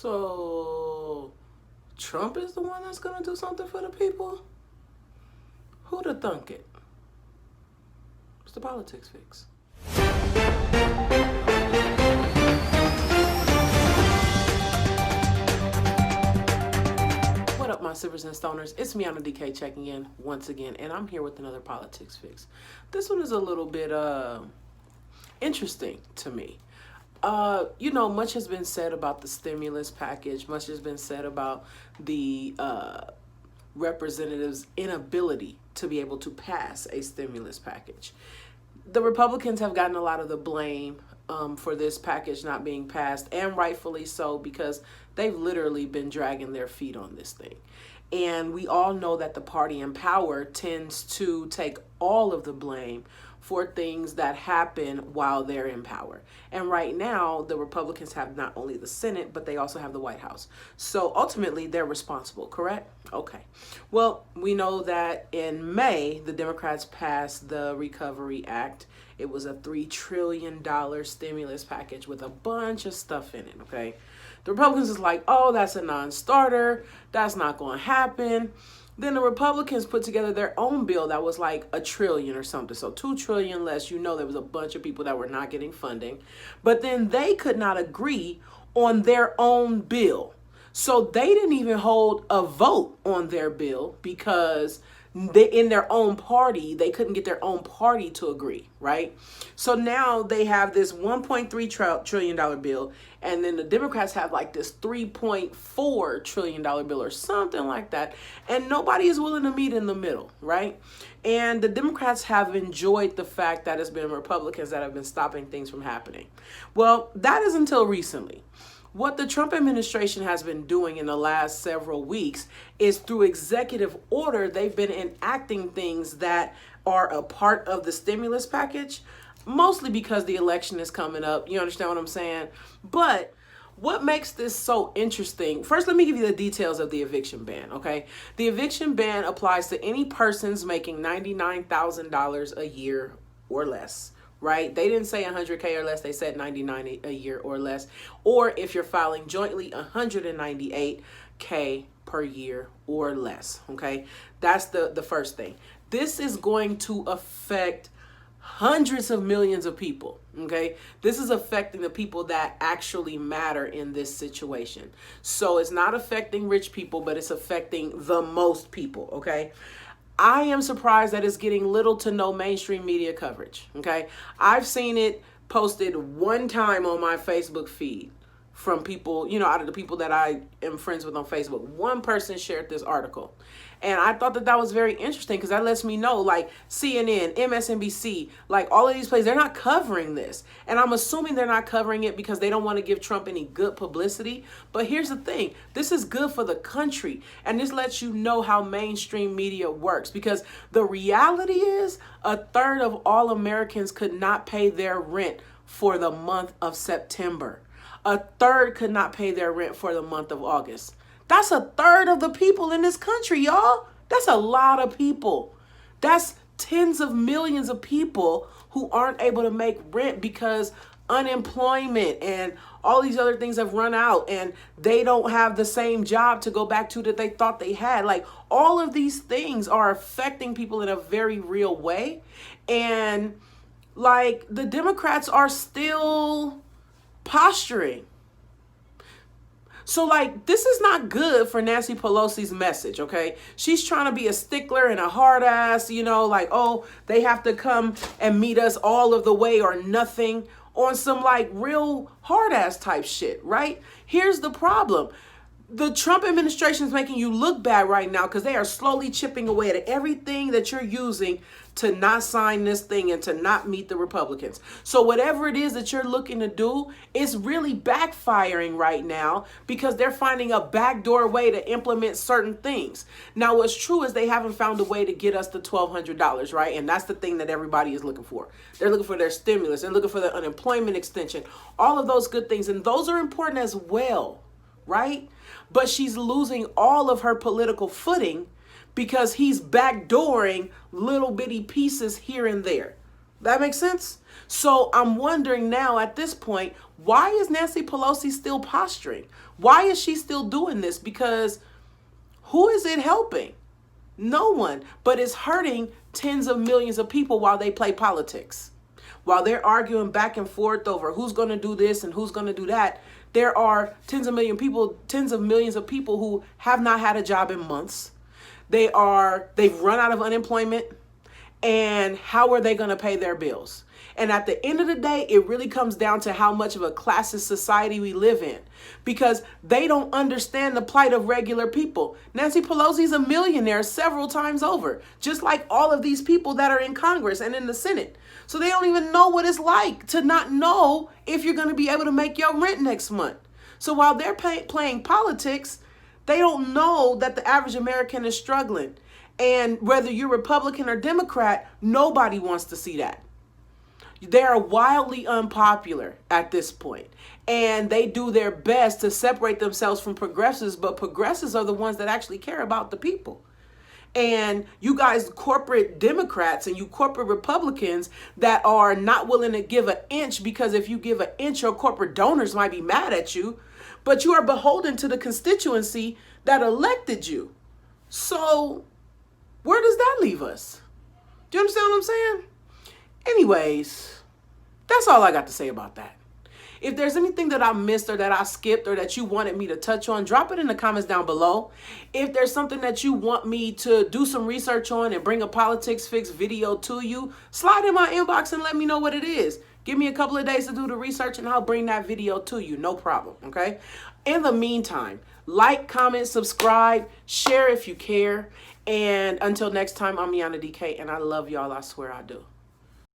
So Trump is the one that's going to do something for the people? Who'd have thunk it? It's the Politics Fix. What up, my sippers and stoners? It's me, Anna DK, checking in once again, and I'm here with another Politics Fix. This one is a little bit interesting to me. Much has been said about the stimulus package. Much has been said about the representatives' inability to be able to pass a stimulus package. The Republicans have gotten a lot of the blame for this package not being passed, and rightfully so, because they've literally been dragging their feet on this thing. And we all know that the party in power tends to take all of the blame for things that happen while they're in power. And right now, the Republicans have not only the Senate, but they also have the White House. So ultimately, they're responsible, correct? Okay. Well, we know that in May, the Democrats passed the Recovery Act. It was a $3 trillion stimulus package with a bunch of stuff in it, okay? The Republicans is like, oh, that's a non-starter. That's not going to happen. Then the Republicans put together their own bill that was like $1 trillion or something. So $2 trillion less. You know, there was a bunch of people that were not getting funding. But then they could not agree on their own bill. So they didn't even hold a vote on their bill because in their own party, they couldn't get their own party to agree, right? So now they have this $1.3 trillion bill, and then the Democrats have like this $3.4 trillion bill or something like that, and nobody is willing to meet in the middle, right? And the Democrats have enjoyed the fact that it's been Republicans that have been stopping things from happening. Well, that is until recently. What the Trump administration has been doing in the last several weeks is through executive order, they've been enacting things that are a part of the stimulus package, mostly because the election is coming up. You understand what I'm saying? But what makes this so interesting? First, let me give you the details of the eviction ban, okay? The eviction ban applies to any persons making $99,000 a year or less. Right? They didn't say 100K or less. They said 99 a year or less. Or if you're filing jointly, 198K per year or less. Okay? That's the first thing. This is going to affect hundreds of millions of people. Okay? This is affecting the people that actually matter in this situation. So it's not affecting rich people, but it's affecting the most people. Okay? I am surprised that it's getting little to no mainstream media coverage, okay? I've seen it posted one time on my Facebook feed from people, out of the people that I am friends with on Facebook. One person shared this article. And I thought that was very interesting because that lets me know, like, CNN, MSNBC, like all of these places, they're not covering this. And I'm assuming they're not covering it because they don't want to give Trump any good publicity. But here's the thing. This is good for the country. And this lets you know how mainstream media works. Because the reality is 1/3 of all Americans could not pay their rent for the month of September. 1/3 could not pay their rent for the month of August. That's 1/3 of the people in this country, y'all. That's a lot of people. That's tens of millions of people who aren't able to make rent because unemployment and all these other things have run out and they don't have the same job to go back to that they thought they had. Like, all of these things are affecting people in a very real way. And like, the Democrats are still posturing. So, like, this is not good for Nancy Pelosi's message, okay? She's trying to be a stickler and a hard ass, like, oh, they have to come and meet us all of the way or nothing, on some, like, real hard ass type shit, right? Here's the problem. The Trump administration is making you look bad right now because they are slowly chipping away at everything that you're using to not sign this thing and to not meet the Republicans. So whatever it is that you're looking to do, it's really backfiring right now because they're finding a backdoor way to implement certain things. Now, what's true is they haven't found a way to get us the $1,200, right? And that's the thing that everybody is looking for. They're looking for their stimulus. They're looking for the unemployment extension, all of those good things. And those are important as well, right? But she's losing all of her political footing because he's backdooring little bitty pieces here and there, That makes sense? So I'm wondering now at this point, why is Nancy Pelosi still posturing? Why is she still doing this? Because who is it helping? No one, but it's hurting tens of millions of people while they play politics. While they're arguing back and forth over who's going to do this and who's going to do that, there are tens of millions of people who have not had a job in months. They've run out of unemployment, and how are they going to pay their bills? And at the end of the day, it really comes down to how much of a classist society we live in, because they don't understand the plight of regular people. Nancy Pelosi's a millionaire several times over, just like all of these people that are in Congress and in the Senate. So they don't even know what it's like to not know if you're going to be able to make your rent next month. So while they're playing politics, they don't know that the average American is struggling. And whether you're Republican or Democrat, nobody wants to see that. They are wildly unpopular at this point, and they do their best to separate themselves from progressives, but progressives are the ones that actually care about the people. And you guys, corporate Democrats and you corporate Republicans that are not willing to give an inch, because if you give an inch, your corporate donors might be mad at you, but you are beholden to the constituency that elected you. So where does that leave us? Do you understand what I'm saying? Anyways, that's all I got to say about that. If there's anything that I missed or that I skipped or that you wanted me to touch on, drop it in the comments down below. If there's something that you want me to do some research on and bring a Politics Fix video to you, slide in my inbox and let me know what it is. Give me a couple of days to do the research and I'll bring that video to you. No problem, okay? In the meantime, like, comment, subscribe, share if you care. And until next time, I'm Yana DK, and I love y'all. I swear I do.